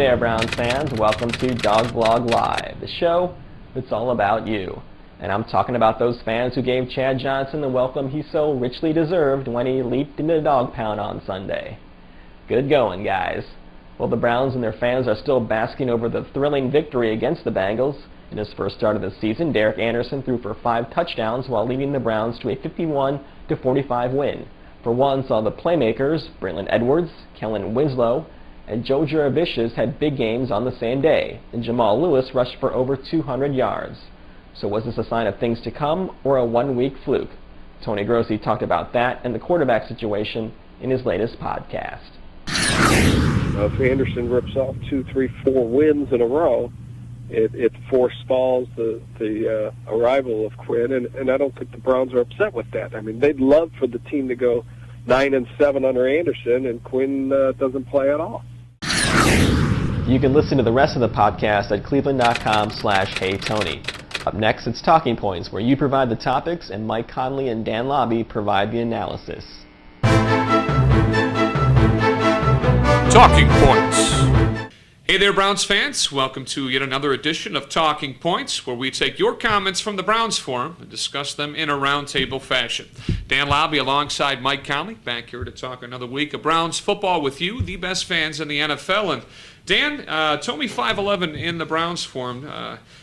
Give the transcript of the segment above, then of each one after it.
there, Browns fans. Welcome to Dawg Blog Live, the show that's all about you. And I'm talking about those fans who gave Chad Johnson the welcome he so richly deserved when he leaped into the dog pound on Sunday. Good going, guys. Well, the Browns and their fans are still basking over the thrilling victory against the Bengals. In his first start of the season, Derek Anderson threw for 5 touchdowns while leading the Browns to a 51-45 win. For one, saw the playmakers, Braylon Edwards, Kellen Winslow, and Joe Juravicius had big games on the same day, and Jamal Lewis rushed for over 200 yards. So was this a sign of things to come or a one-week fluke? Tony Grossi talked about that and the quarterback situation in his latest podcast. If Anderson rips off 2, 3, 4 wins in a row, it forestalls the arrival of Quinn, and I don't think the Browns are upset with that. I mean, they'd love for the team to go 9-7 under Anderson, and Quinn doesn't play at all. You can listen to the rest of the podcast at cleveland.com/HeyTony. Up next, it's Talking Points, where you provide the topics and Mike Conley and Dan Lobby provide the analysis. Talking Points. Hey there, Browns fans. Welcome to yet another edition of Talking Points, where we take your comments from the Browns Forum and discuss them in a roundtable fashion. Dan Lobby alongside Mike Conley, back here to talk another week of Browns football with you, the best fans in the NFL. And Dan, Tommy511 in the Browns Forum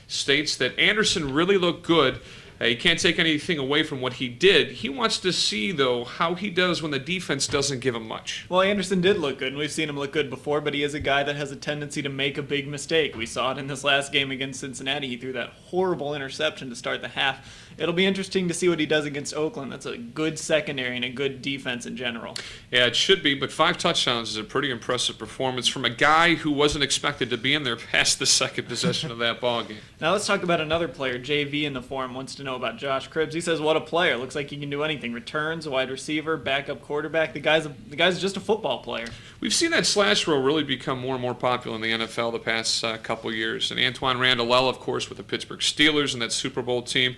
states that Anderson really looked good. You can't take anything away from what he did. He wants to see, though, how he does when the defense doesn't give him much. Well, Anderson did look good, and we've seen him look good before, but he is a guy that has a tendency to make a big mistake. We saw it in this last game against Cincinnati. He threw that horrible interception to start the half. It'll be interesting to see what he does against Oakland. That's a good secondary and a good defense in general. Yeah, it should be, but 5 touchdowns is a pretty impressive performance from a guy who wasn't expected to be in there past the second possession of that ball game. Now let's talk about another player. JV in the forum wants to know about Josh Cribbs. He says, what a player. Looks like he can do anything. Returns, wide receiver, backup quarterback. The guy's just a football player. We've seen that slash role really become more and more popular in the NFL the past couple years. And Antoine Randall, of course, with the Pittsburgh Steelers and that Super Bowl team,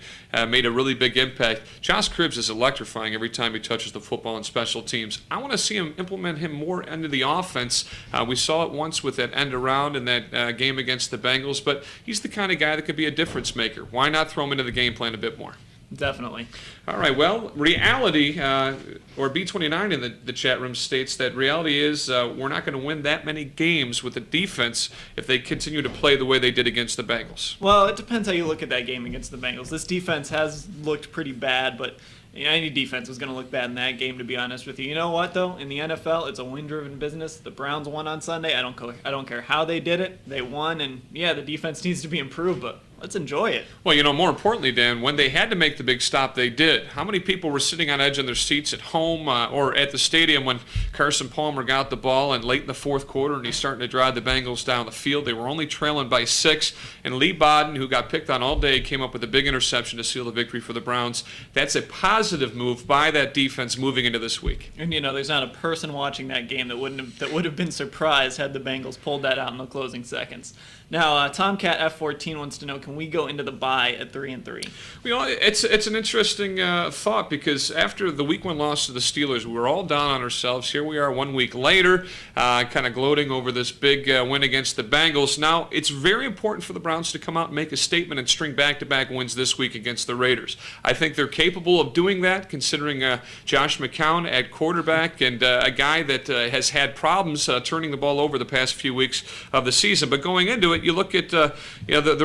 made a really big impact. Josh Cribbs is electrifying every time he touches the football in special teams. I want to see him implement him more into the offense. We saw it once with that end around in that game against the Bengals, but he's the kind of guy that could be a difference maker. Why not throw him into the game plan a bit more? Definitely. All right, well, reality, or B29 in the chat room states that reality is we're not going to win that many games with the defense if they continue to play the way they did against the Bengals. Well, it depends how you look at that game against the Bengals. This defense has looked pretty bad, but any defense was going to look bad in that game, to be honest with you. You know what, though? In the NFL, it's a win-driven business. The Browns won on Sunday. I don't care how they did it. They won, and yeah, the defense needs to be improved, but let's enjoy it. Well, more importantly, Dan, when they had to make the big stop, they did. How many people were sitting on edge in their seats at home or at the stadium when Carson Palmer got the ball and late in the fourth quarter and he's starting to drive the Bengals down the field? They were only trailing by 6, and Lee Bodden, who got picked on all day, came up with a big interception to seal the victory for the Browns. That's a positive move by that defense moving into this week. And, there's not a person watching that game that would have been surprised had the Bengals pulled that out in the closing seconds. Now, Tomcat F14 wants to know, can we go into the bye at 3-3? It's an interesting thought, because after the Week 1 loss to the Steelers, we were all down on ourselves. Here we are 1 week later, kind of gloating over this big win against the Bengals. Now, it's very important for the Browns to come out and make a statement and string back-to-back wins this week against the Raiders. I think they're capable of doing that, considering Josh McCown at quarterback and a guy that has had problems turning the ball over the past few weeks of the season. But going into it, you look at the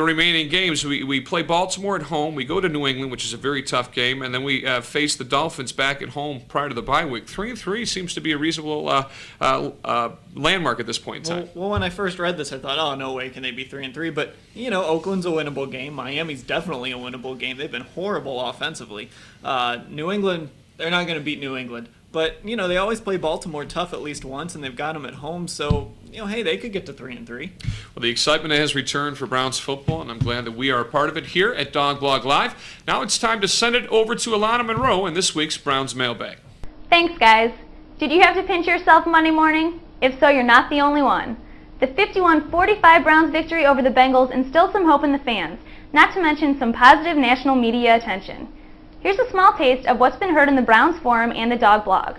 remaining games. We play Baltimore at home. We go to New England, which is a very tough game, and then we face the Dolphins back at home prior to the bye week. 3-3 seems to be a reasonable landmark at this point in time. Well, when I first read this, I thought, oh, no way can they be 3-3. But, Oakland's a winnable game. Miami's definitely a winnable game. They've been horrible offensively. New England, they're not going to beat New England. But, they always play Baltimore tough at least once, and they've got them at home. So, hey, they could get to 3-3. Well, the excitement has returned for Browns football, and I'm glad that we are a part of it here at Dawg Blog Live. Now it's time to send it over to Alana Monroe in this week's Browns Mailbag. Thanks, guys. Did you have to pinch yourself Monday morning? If so, you're not the only one. The 51-45 Browns victory over the Bengals instilled some hope in the fans, not to mention some positive national media attention. Here's a small taste of what's been heard in the Browns Forum and the Dawg Blog.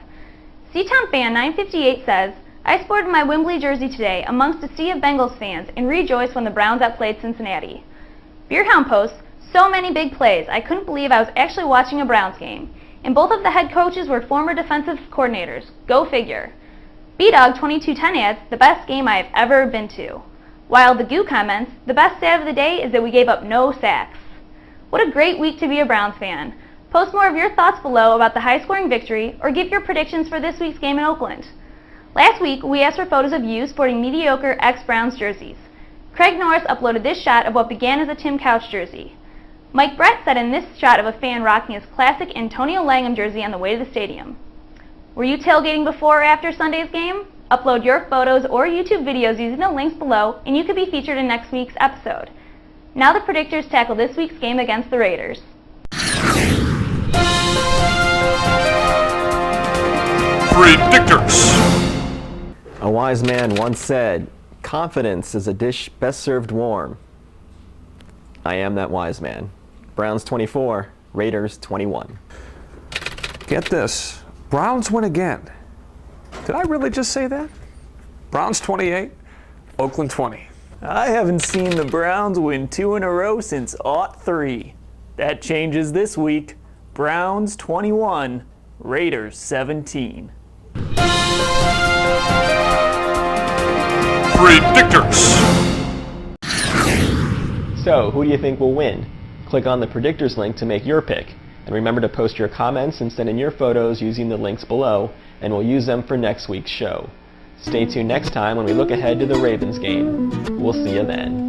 Seatown Fan 958 says, I sported my Wembley jersey today amongst a sea of Bengals fans and rejoiced when the Browns outplayed Cincinnati. Beerhound posts, so many big plays, I couldn't believe I was actually watching a Browns game. And both of the head coaches were former defensive coordinators. Go figure. BDog2210 adds, the best game I have ever been to. While the Goo comments, the best stat of the day is that we gave up no sacks. What a great week to be a Browns fan. Post more of your thoughts below about the high-scoring victory or give your predictions for this week's game in Oakland. Last week, we asked for photos of you sporting mediocre ex-Browns jerseys. Craig Norris uploaded this shot of what began as a Tim Couch jersey. Mike Brett said in this shot of a fan rocking his classic Antonio Langham jersey on the way to the stadium. Were you tailgating before or after Sunday's game? Upload your photos or YouTube videos using the links below and you could be featured in next week's episode. Now the predictors tackle this week's game against the Raiders. Predictors. A wise man once said, confidence is a dish best served warm. I am that wise man. Browns 24, Raiders 21. Get this. Browns win again. Did I really just say that? Browns 28, Oakland 20. I haven't seen the Browns win 2 in a row since '03. That changes this week. Browns 21, Raiders 17. Predictors. So, who do you think will win? Click on the predictors link to make your pick. And remember to post your comments and send in your photos using the links below, and we'll use them for next week's show. Stay tuned next time when we look ahead to the Ravens game. We'll see you then.